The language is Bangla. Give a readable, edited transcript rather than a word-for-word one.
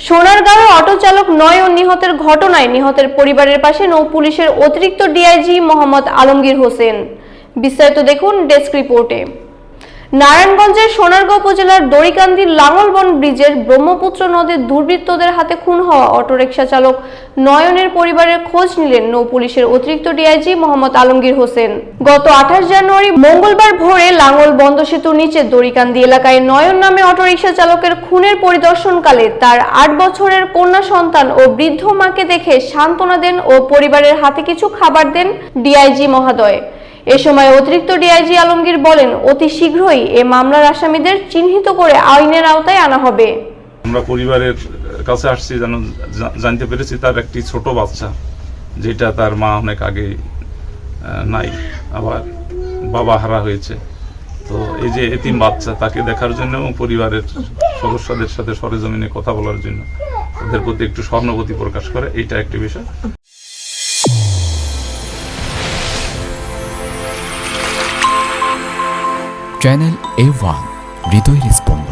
সোনারগাঁওয়ে অটো চালক নয়ন নিহতের ঘটনায় নিহতের পরিবারের পাশে নৌ পুলিশের অতিরিক্ত ডিআইজি মোহাম্মদ আলমগীর হোসেন। বিস্তারিত দেখুন ডেস্ক রিপোর্টে। নারায়ণগঞ্জের সোনারগাঁও উপজেলার দড়িকান্দি লাঙ্গলবন ব্রিজের ব্রহ্মপুত্র নদীর দুর্বৃত্তদের হাতে খুন হওয়া অটোরিকশা চালক নয়নের পরিবারের খোঁজ নিলেন নৌ পুলিশের অতিরিক্ত ডিআইজি মোহাম্মদ আলমগীর হোসেন। গত 28 জানুয়ারি মঙ্গলবার ভোরে লাঙ্গল বন্ধ সেতুর নিচে দড়িকান্দি এলাকায় নয়ন নামে অটোরিকশা চালকের খুনের পরিদর্শনকালে তার 8 বছরের কন্যা সন্তান ও বৃদ্ধ মাকে দেখে সান্ত্বনা দেন ও পরিবারের হাতে কিছু খাবার দেন ডিআইজি মহোদয়। এ সময় অতিরিক্ত ডিআইজি আলমগীর বলেন, অতি শীঘ্রই এ মামলার আসামিদের চিহ্নিত করে আইনের আওতায় আনা হবে। আমরা পরিবারের কাছে আসছি, জানতে পেরেছি তার একটি ছোট বাচ্চা, যেটা তার মা অনেক আগে নাই, আবার বাবা হারা হয়েছে। তো এই যে এতিম বাচ্চা, তাকে দেখার জন্য এবং পরিবারের সদস্যদের সাথে সরেজমিনে কথা বলার জন্য তাদের প্রতি একটু সহানুভূতি প্রকাশ করে, এইটা একটি বিষয়। চ্যানেল A1 হৃদয়ের স্পন্দন।